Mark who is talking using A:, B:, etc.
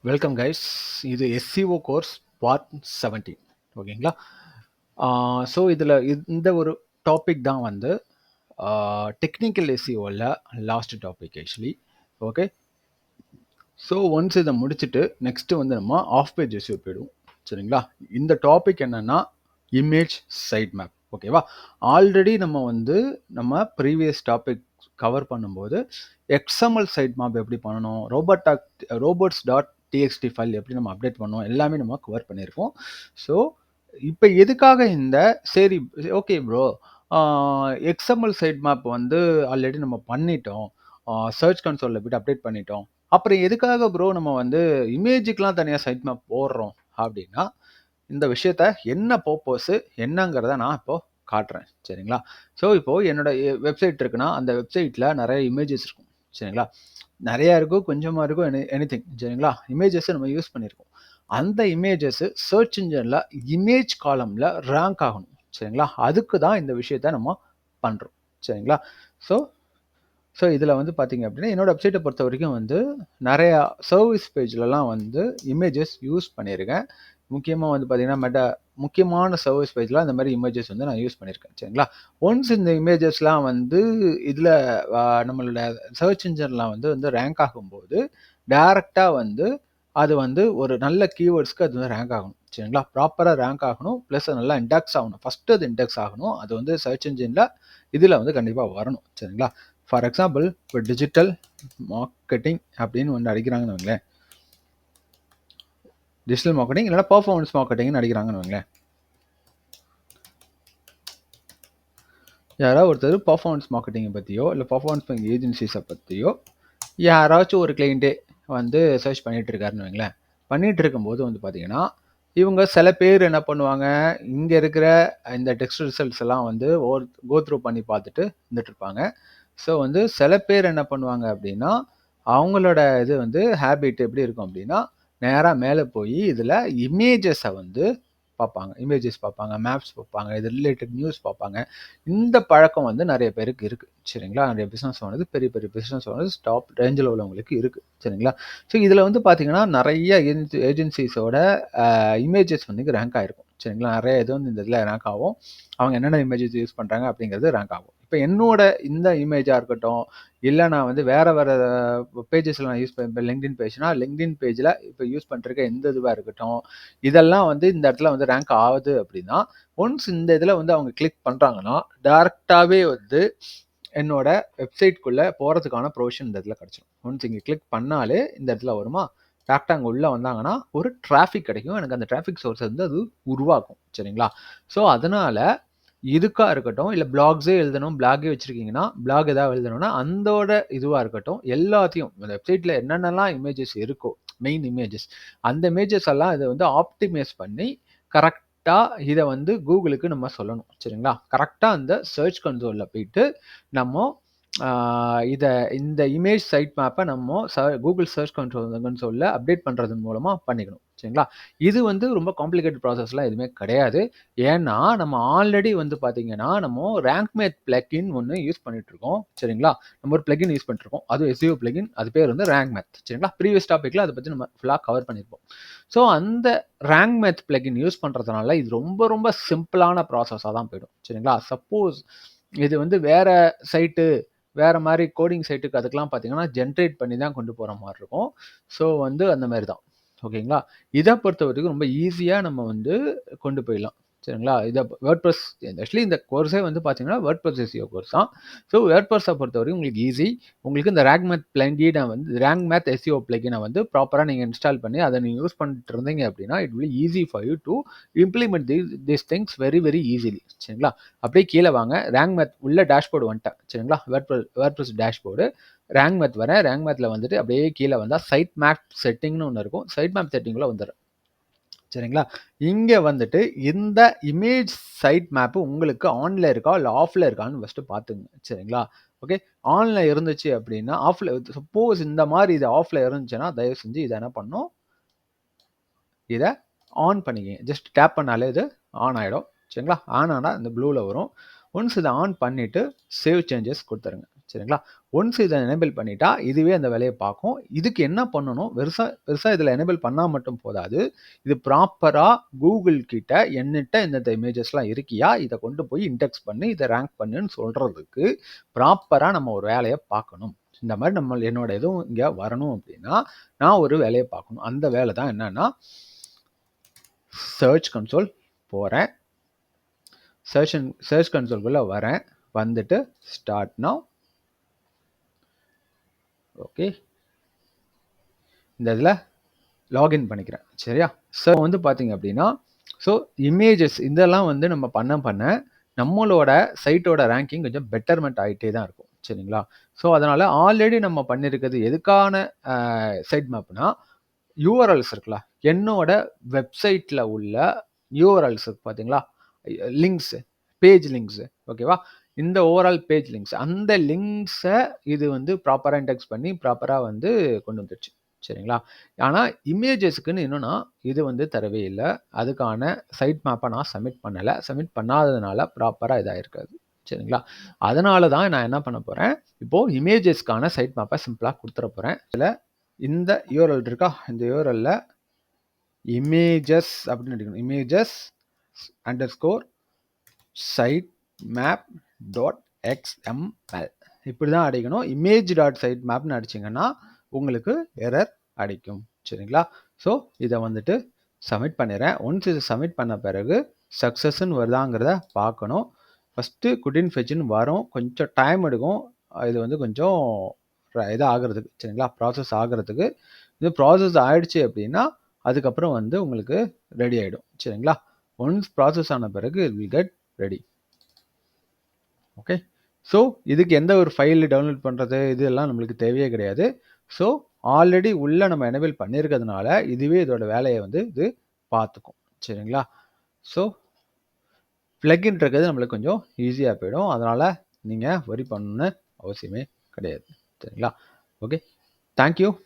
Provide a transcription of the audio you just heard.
A: Welcome guys. இது SEO course part 17. ஓகேங்களா? So இதில் இந்த ஒரு டாபிக் தான் வந்து டெக்னிக்கல் SEOவில் last topic actually. Okay, so once இதை முடிச்சுட்டு நெக்ஸ்ட்டு வந்து நம்ம ஆஃப் பேஜ் SEO போயிடுவோம். சரிங்களா? இந்த டாபிக் என்னன்னா இமேஜ் சைட் மேப். ஓகேவா? ஆல்ரெடி நம்ம ப்ரீவியஸ் டாபிக் கவர் பண்ணும்போது XML சைட் மேப் எப்படி பண்ணணும், robots.txt ஃபைல் எப்படி நம்ம அப்டேட் பண்ணோம், எல்லாமே நம்ம கவர் பண்ணியிருக்கோம். ஸோ இப்போ எதுக்காக சரி okay bro, XML side map வந்து ஆல்ரெடி நம்ம பண்ணிட்டோம், சர்ச் கன்சோலில் போய்ட்டு அப்டேட் பண்ணிட்டோம், அப்புறம் எதுக்காக ப்ரோ நம்ம வந்து இமேஜுக்கெலாம் தனியாக சைட் மேப் போடுறோம் அப்படின்னா, இந்த விஷயத்த என்ன பர்பஸு என்னங்கிறத நான் இப்போ காட்டுறேன். சரிங்களா? ஸோ இப்போது என்னோட வெப்சைட் இருக்குன்னா அந்த வெப்சைட்டில் நிறைய இமேஜஸ் இருக்கும். சரிங்களா? நிறையா இருக்கும், கொஞ்சமாக இருக்கும், எனிதிங். சரிங்களா? இமேஜஸை நம்ம யூஸ் பண்ணியிருக்கோம். அந்த இமேஜஸ் சர்ச் இன்ஜினில் இமேஜ் காலமில் ரேங்க் ஆகணும். சரிங்களா? அதுக்கு தான் இந்த விஷயத்த நம்ம பண்ணுறோம். சரிங்களா? ஸோ இதில் வந்து பார்த்தீங்க அப்படின்னா என்னோட வெப்சைட்டை பொறுத்த வரைக்கும் வந்து நிறையா சர்வீஸ் பேஜ்லலாம் வந்து இமேஜஸ் யூஸ் பண்ணியிருக்கேன். முக்கியமாக வந்து பார்த்தீங்கன்னா முக்கியமான சர்வீஸ் பேஜில் அந்த மாதிரி இமேஜஸ் வந்து நான் யூஸ் பண்ணியிருக்கேன். சரிங்களா? ஒன்ஸ் இந்த இமேஜஸ்லாம் வந்து இதில் நம்மளோட சர்ச் இன்ஜின்லாம் வந்து ரேங்க் ஆகும்போது டைரெக்டாக வந்து அது வந்து ஒரு நல்ல கீவேர்ட்ஸ்க்கு அது வந்து ரேங்க் ஆகணும். சரிங்களா? ப்ராப்பராக ரேங்க் ஆகணும், ப்ளஸ் நல்லா இண்டெக்ஸ் ஆகணும். ஃபஸ்ட்டு அது இண்டெக்ஸ் ஆகணும். அது வந்து சர்ச் இன்ஜினில் இதில் வந்து கண்டிப்பாக வரணும். சரிங்களா? ஃபார் எக்ஸாம்பிள், இப்போ டிஜிட்டல் மார்க்கெட்டிங் அப்படின்னு ஒன்று அடிக்கிறாங்கன்னு வைங்களேன். டிஜிட்டல் மார்க்கெட்டிங் இல்லைனா பர்ஃபார்மன்ஸ் மார்க்கெட்டிங்னு அடிக்கிறாங்கன்னு வைங்களேன். யாராவது ஒருத்தர் பர்ஃபார்மன்ஸ் மார்க்கெட்டிங்கை பற்றியோ இல்லை பர்ஃபார்மன்ஸ் ஏஜென்சிஸை பற்றியோ யாராச்சும் ஒரு கிளைண்ட்டே வந்து சர்ச் பண்ணிகிட்டு இருக்காருன்னு வைங்களேன். பண்ணிகிட்டு இருக்கும்போது வந்து பார்த்தீங்கன்னா இவங்க சில பேர் என்ன பண்ணுவாங்க, இங்கே இருக்கிற இந்த டெக்ஸ்ட் ரிசல்ட்ஸ் எல்லாம் வந்து கோ த்ரூ பண்ணி பார்த்துட்டு இருந்துட்டு இருப்பாங்க. ஸோ வந்து சில பேர் என்ன பண்ணுவாங்க அப்படின்னா, அவங்களோட இது வந்து ஹேபிட் எப்படி இருக்கும் அப்படின்னா, நேராக மேலே போய் இதில் இமேஜஸை வந்து பார்ப்பாங்க. இமேஜஸ் பார்ப்பாங்க, மேப்ஸ் பார்ப்பாங்க, இது ரிலேட்டட் நியூஸ் பார்ப்பாங்க. இந்த பழக்கம் வந்து நிறைய பேருக்கு இருக்குது. சரிங்களா? நிறைய பிஸ்னஸ் ஓனர்ஸ், பெரிய பெரிய பிஸ்னஸ் ஓனர்ஸ், டாப் ரேஞ்சில் உள்ளவங்களுக்கு இருக்குது. சரிங்களா? ஸோ இதில் வந்து பார்த்தீங்கன்னா நிறைய ஏஜென்சிஸோட இமேஜஸ் வந்து ரேங்க் ஆகிருக்கும். சரிங்களா? நிறைய இது வந்து இந்த இதில் ரேங்க் ஆகும். அவங்க என்னென்ன இமேஜஸ் யூஸ் பண்ணுறாங்க அப்படிங்கிறது ரேங்க் ஆகும். இப்போ என்னோட இந்த இமேஜாக இருக்கட்டும், இல்லை நான் வந்து வேறு பேஜஸில் நான் யூஸ் பண்ண, இப்போ லிங்க்டின் பேஜ்னா லிங்க்டின் பேஜில் இப்போ யூஸ் பண்ணிருக்க எந்த இதுவாக இருக்கட்டும், இதெல்லாம் வந்து இந்த இடத்துல வந்து ரேங்க் ஆகுது அப்படின்னா, ஒன்ஸ் இந்த இதில் வந்து அவங்க கிளிக் பண்ணுறாங்கன்னா டேரெக்டாகவே வந்து என்னோட வெப்சைட்குள்ளே போகிறதுக்கான ப்ரொவிஷன் இந்த இடத்துல கிடச்சிடும். ஒன்ஸ் இங்கே கிளிக் பண்ணாலே இந்த இடத்துல வருமா, டேரெக்டாக அங்கே உள்ளே வந்தாங்கன்னா ஒரு டிராஃபிக் கிடைக்கும். எனக்கு அந்த டிராஃபிக் சோர்ஸ் வந்து அது உருவாக்கும். சரிங்களா? ஸோ அதனால் இதுக்காக இருக்கட்டும், இல்லை பிளாக்ஸே எழுதணும், பிளாகே வச்சுருக்கீங்கன்னா, பிளாக் ஏதாவது எழுதணும்னா அந்தோட இதுவாக இருக்கட்டும், எல்லாத்தையும் இந்த வெப்சைட்டில் என்னென்னலாம் இமேஜஸ் இருக்கோ, மெயின் இமேஜஸ், அந்த இமேஜஸ் எல்லாம் இதை வந்து ஆப்டிமைஸ் பண்ணி கரெக்டாக இதை வந்து கூகுளுக்கு நம்ம சொல்லணும். சரிங்களா? கரெக்டாக அந்த சர்ச் கன்சோலில் போயிட்டு நம்ம இந்த இமேஜ் சைட் மேப்பை நம்ம கூகுள் சர்ச் கன்சோலில் அப்டேட் பண்ணுறது மூலமாக பண்ணிக்கணும். சரிங்களா? இது வந்து ரொம்ப காம்ப்ளிகேட்டட் ப்ராசஸ்லாம் எதுவுமே கிடையாது. ஏன்னா நம்ம ஆல்ரெடி வந்து பார்த்தீங்கன்னா நம்ம ரேங்க் மேத் பிளகின் ஒன்று யூஸ் பண்ணிட்டுருக்கோம். சரிங்களா? நம்ம ஒரு பிளகின் யூஸ் பண்ணிட்டுருக்கோம். அது SEO பிளகின். அது பேர் வந்து ரேங்க் மேத். சரிங்களா? ப்ரீவியஸ் டாப்பிக்கில் அதை பற்றி நம்ம ஃபுல்லாக கவர் பண்ணியிருப்போம். ஸோ அந்த ரேங்க் மேத் பிளகின் யூஸ் பண்ணுறதுனால இது ரொம்ப ரொம்ப சிம்பிளான ப்ராசஸாக தான் போயிடும். சரிங்களா? சப்போஸ் இது வந்து வேறு சைட்டு, வேறு மாதிரி கோடிங் சைட்டுக்கு அதுக்கெலாம் பார்த்தீங்கன்னா ஜென்ரேட் பண்ணி தான் கொண்டு போகிற மாதிரி இருக்கும். ஸோ வந்து அந்த மாதிரி தான். ஓகேங்களா? இதை பொறுத்த வரைக்கும் ரொம்ப ஈஸியாக நம்ம வந்து கொண்டு போயிடலாம். சரிங்களா? இதை வேர்ட்பிரஸ், ஆக்சுவலி இந்த கோர்ஸே வந்து பார்த்தீங்கன்னா வேர்ட்பிரஸ் SEO கோர்ஸ் தான். ஸோ வேர்ட்பிரஸை பொறுத்த வரைக்கும் உங்களுக்கு ஈஸி. உங்களுக்கு இந்த ரேங்க் மேத் பிளகினை வந்து ரேங்க் மேத் SEO பிளகினை வந்து ப்ராப்பராக நீங்கள் இன்ஸ்டால் பண்ணி அதை நீங்கள் யூஸ் பண்ணிட்டு இருந்தீங்க அப்படின்னா it will easy for you to implement this things very very easily. சரிங்களா? அப்படியே கீழே வாங்க, ரேங்க் மேத் உள்ள டேஷ்போர்டு வந்துட்டேன். சரிங்களா? வேர்ட்பிரஸ் டேஷ்போர்டு, ரேங்க் மேத் வரேன். ரேங்க் மேத்தில் வந்துட்டு அப்படியே கீழே வந்தால் சைட் மேப் செட்டிங்னு ஒன்று இருக்கும். சைட் மேப் செட்டிங்குள்ளே வந்துடுறேன். சரிங்களா? இங்கே வந்துட்டு இந்த இமேஜ் சைட் மேப்பு உங்களுக்கு ஆன்ல இருக்கா இல்லை ஆஃப்ல இருக்கான்னு ஃபஸ்ட்டு பார்த்துங்க. சரிங்களா? ஓகே, ஆன்ல இருந்துச்சு அப்படின்னா, ஆஃப்ல சப்போஸ் இந்த மாதிரி இது ஆஃப்ல இருந்துச்சுன்னா தயவு செஞ்சு இதை என்ன பண்ணணும், இதை ஆன் பண்ணிக்கிங்க. ஜஸ்ட் டேப் பண்ணாலே இது ஆன் ஆகிடும். சரிங்களா? ஆன் ஆனால் இந்த ப்ளூவில் வரும். ஒன்ஸ் இதை ஆன் பண்ணிவிட்டு சேவ் சேஞ்சஸ் கொடுத்துருங்க. சரிங்களா? ஒன்ஸ் இதை எனேபிள் பண்ணிட்டா இதுவே அந்த வேலையை பார்க்கும். இதுக்கு என்ன பண்ணணும், பெருசா இதில் எனேபிள் பண்ணால் மட்டும் போதாது, இது ப்ராப்பராக கூகுள் கிட்ட என்கிட்ட இந்த இமேஜஸ்லாம் இருக்கியா, இதை கொண்டு போய் இண்டெக்ஸ் பண்ணி இதை ரேங்க் பண்ணுன்னு சொல்கிறதுக்கு ப்ராப்பராக நம்ம ஒரு வேலையை பார்க்கணும். இந்த மாதிரி என்னோட எதுவும் இங்கே வரணும் அப்படின்னா நான் ஒரு வேலையை பார்க்கணும். அந்த வேலை தான் என்னன்னா, சர்ச் கன்சோல் போகிறேன், சர்ச் கன்சோல்குள்ளே வரேன், வந்துட்டு ஸ்டார்ட் நவ். ஓகே, இந்த இதில் லாகின் பண்ணிக்கிறேன். சரியா? ஸோ வந்து பார்த்தீங்க அப்படின்னா, ஸோ இமேஜஸ் இதெல்லாம் வந்து நம்ம பண்ண நம்மளோட சைட்டோட ரேங்கிங் கொஞ்சம் பெட்டர்மெண்ட் ஆகிட்டே தான் இருக்கும். சரிங்களா? ஸோ அதனால் ஆல்ரெடி நம்ம பண்ணியிருக்கிறது எதுக்கான சைட் மேப்னா, யூஆர்எல்ஸ் இருக்குல்ல, என்னோட வெப்சைட்டில் உள்ள யூஆர்எல்ஸ் இருக்கு பார்த்தீங்களா, லிங்க்ஸு, பேஜ் லிங்க்ஸு, ஓகேவா? இந்த ஓவரால் பேஜ் லிங்க்ஸ், அந்த லிங்க்ஸை இது வந்து ப்ராப்பராக இண்டெக்ஸ் பண்ணி ப்ராப்பராக வந்து கொண்டு வந்துடுச்சு. சரிங்களா? ஆனால் இமேஜஸ்க்குன்னு என்னன்னா இது வந்து தரவே இல்லை. அதுக்கான சைட் மேப்பை நான் சப்மிட் பண்ணலை. சப்மிட் பண்ணாததுனால ப்ராப்பராக இதாக இருக்காது. சரிங்களா? அதனால தான் நான் என்ன பண்ண போகிறேன், இப்போது இமேஜஸ்க்கான சைட் மேப்பை சிம்பிளாக கொடுத்துட போகிறேன். இதில் இந்த யூஆர்எல் இருக்கா, இந்த யூஆர்எல்ல இமேஜஸ் அப்படின்னு அடிக்கணும். இமேஜஸ் _ சைட் மேப் .xml இப்படி தான் அடிக்கணும். image.sitemapனு அடிச்சிங்கன்னா உங்களுக்கு எரர் அடிக்கும். சரிங்களா? ஸோ இதை வந்துட்டு சப்மிட் பண்ணிடுறேன். ஒன்ஸ் இதை சப்மிட் பண்ண பிறகு சக்ஸஸ்ன்னு வருதாங்கிறத பார்க்கணும். ஃபஸ்ட்டு couldn't fetchன்னு வரும், கொஞ்சம் டைம் எடுக்கும். இது வந்து கொஞ்சம் இது ஆகிறதுக்கு, சரிங்களா, ப்ராசஸ் ஆகிறதுக்கு. இது ப்ராசஸ் ஆகிடுச்சு அப்படின்னா அதுக்கப்புறம் வந்து உங்களுக்கு ரெடி ஆகிடும். சரிங்களா? ஒன்ஸ் ப்ராசஸ் ஆன பிறகு it will get ready. Okay, so இதுக்கு எந்த ஒரு ஃபைல் டவுன்லோட் பண்ணுறது இதெல்லாம் நம்மளுக்கு தேவையே கிடையாது. ஸோ ஆல்ரெடி உள்ளே நம்ம எனேபிள் பண்ணியிருக்கிறதுனால இதுவே இதோட வேலையை வந்து இது பார்த்துக்கும். சரிங்களா? ஸோ பிளக்இன் இருக்கிறது நம்மளுக்கு கொஞ்சம் ஈஸியாக போயிடும். அதனால் நீங்கள் வரி பண்ணணுன்னு அவசியமே கிடையாது. சரிங்களா? Okay, thank you.